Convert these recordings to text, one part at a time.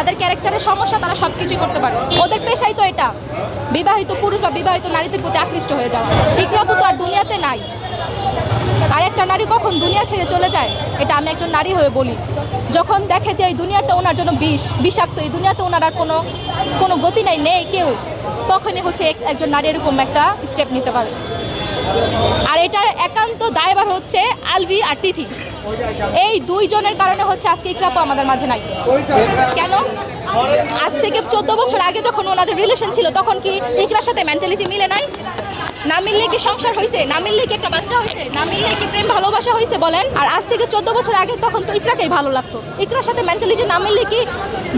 যাদের ক্যারেক্টারের সমস্যা তারা সব কিছুই করতে পারে। ওদের পেশাই তো এটা, বিবাহিত পুরুষ বা বিবাহিত নারীদের প্রতি আকৃষ্ট হয়ে যাওয়া। ইকরা আপু তো আর দুনিয়াতে নাই। আর একটা নারী কখন দুনিয়া ছেড়ে চলে যায়, এটা আমি একজন নারী হয়ে বলি, যখন দেখে যে এই দুনিয়াটা ওনার জন্য বিষাক্ত, এই দুনিয়াতে ওনার আর কোনো গতি নেই কেউ, তখনই হচ্ছে একজন নারী এরকম একটা স্টেপ নিতে পারে। আর এটার একান্ত দায়ভার হচ্ছে আলভি আর তিথি। এই দুইজনের কারণে হচ্ছে আজকে ইকরা আপু আমাদের মাঝে নাই। কেন? আজ থেকে 14 বছর আগে যখন ওনাদের রিলেশন ছিল তখন কি ইকরার সাথে মেন্টালিটি মিলে নাই? না মিললে কি সংসার হয়েছে? না মিললে কি একটা বাচ্চা হয়েছে? না মিললে কি প্রেম ভালোবাসা হয়েছে বলেন? আর আজ থেকে 14 বছর আগে তখন তো ইকরাকেই ভালো লাগতো। ইকরার সাথে মেন্টালিটি না মিললে কি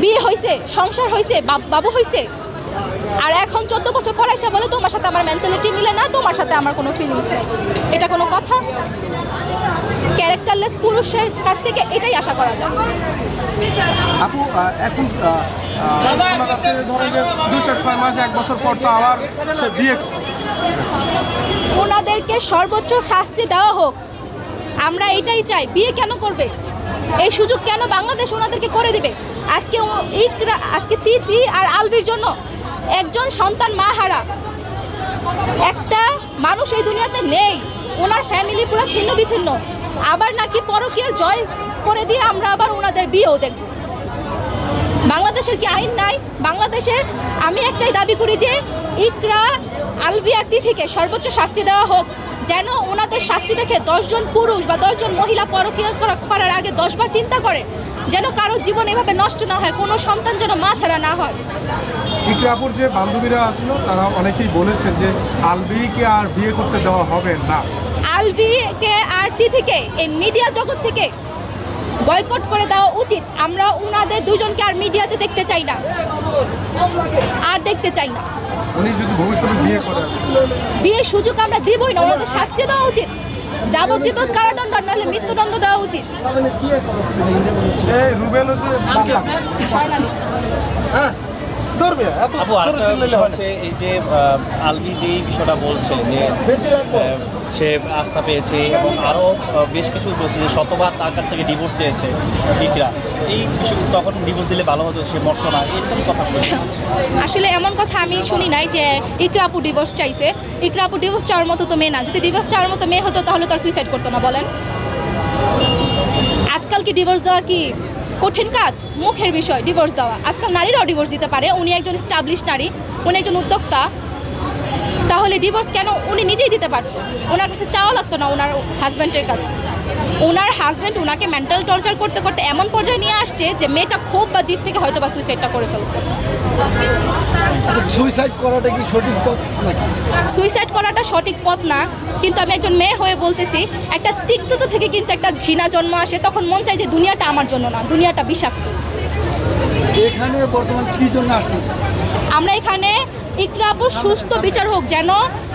বিয়ে হয়েছে, সংসার হয়েছে, বাবু হয়েছে? আর এখন 14 বছর পরে এসে বলে তোমার সাথে আমার মেন্টালিটি মিলে না, তোমার সাথে আমার কোনো ফিলিংস নেই। এটা কোনো কথা? ক্যারেক্টারলেস পুরুষের কাছ থেকে এটাই আশা করা যায়। আপু এখন শোনা যাচ্ছে ধরেন যে 2-6 মাস 1 বছর পর তো আবার সে বিয়ে। ওনাদেরকে সর্বোচ্চ শাস্তি দেওয়া হোক, আমরা এটাই চাই। বিয়ে কেন করবে? এই সুযোগ কেন বাংলাদেশ ওনাদেরকে করে দিবে? আজকে তিথি আর আলভির জন্য একজন সন্তান মা হারা একটা মানুষ এই দুনিয়াতে নেই। ওনার ফ্যামিলি পুরো ছিন্ন বিচ্ছিন্ন, আবার নাকি পরকীয়ার জয় করে দিয়ে আমরা আবার ওনাদের বিয়েও দেখব। বাংলাদেশের কি আইন নাই? বাংলাদেশের আমি একটাই দাবি করি যে ইকরা, আলভি আর তিথিকে সর্বোচ্চ শাস্তি দেওয়া হোক, যেন ওনাদের শাস্তি দেখে 10 জন পুরুষ বা 10 জন মহিলা পরকীয়া করার আগে 10 বার চিন্তা করে, যেন কারো জীবন এভাবে নষ্ট না হয়, কোনো সন্তান যেন মা ছাড়া না হয়। ইকরা আপুর যে বান্ধবীরা আসলো তারা অনেকেই বলেছেন যে আলভিকে আর বিয়ে করতে দেওয়া হবে না। আলভিকে আর তিথিকে এই মিডিয়া জগৎ থেকে বয়কট করে দেওয়া উচিত। আমরা ওনাদের দুজনকে আর মিডিয়াতে দেখতে চাই না, আর দেখতে চাই না। উনি যদি ভবিষ্যতে বিয়ে করে বিয়ের সুযোগ আমরা দিবই না, ওনাদের শাস্তি দেওয়া উচিত, যাবজ্জীবন কারাদণ্ড নাহলে মৃত্যুদণ্ড দেওয়া উচিত। এই রুবেল হচ্ছে আপু আরেকটা হচ্ছে এই যে আলভি যেই বিষয়টা বলছে যে সে আস্থা পেয়েছে এবং আরও বেশ কিছু বলছে যে শতবার তার কাছ থেকে ডিভোর্স চেয়েছে ইকরা, এই বিষয় তখন ডিভোর্স দিলে ভালো হতো, সে মরতো না, এরকম কথা বলছে। আসলে এমন কথা আমি শুনি নাই যে ইকরা আপু ডিভোর্স চাইছে। ইকরা আপু ডিভোর্স চাওয়ার মতো তো মেয়ে না। যদি ডিভোর্স চাওয়ার মতো মেয়ে হতো তাহলে তার সুইসাইড করতো না, বলেন? আজকাল কি ডিভোর্স দেওয়া কি কঠিন কাজ? মুখের বিষয় ডিভোর্স দেওয়া। আজকাল নারীরাও ডিভোর্স দিতে পারে। উনি একজন স্টাবলিশ নারী, উনি একজন উদ্যোক্তা, তাহলে ডিভোর্স কেন উনি নিজেই দিতে পারতো? ওনার কাছে চাওয়া লাগতো না ওনার হাজব্যান্ডের কাছে। ওনার হাজব্যান্ড ওনাকে মেন্টাল টর্চার করতে করতে এমন পর্যায়ে নিয়ে আসছে যে মেয়েটা ক্ষোভ বা জিদ থেকে হয়তো বা সুইসাইডটা করে ফেলছে। সুইসাইড করাটা কি সঠিক পথ নাকি? সুইসাইড করাটা সঠিক পথ না, কিন্তু আমি একজন মেয়ে হয়ে বলতেছি, একটা তিক্ততা থেকে কিন্তু একটা ঘৃণা জন্ম আসে। তখন মন চায় যে দুনিয়াটা আমার জন্য না, দুনিয়াটা বিষাক্ত। এখানে বর্তমান কি জন্য আসছে? আমরা এখানে ইকরা আপুর সুস্থ বিচার হোক, যেন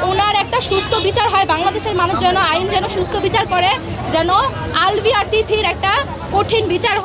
ওনার একটা সুস্থ বিচার হয়। বাংলাদেশের মানুষ যেন আইন যেন সুস্থ বিচার করে, যেন আলভি আর তিথির একটা কঠিন বিচার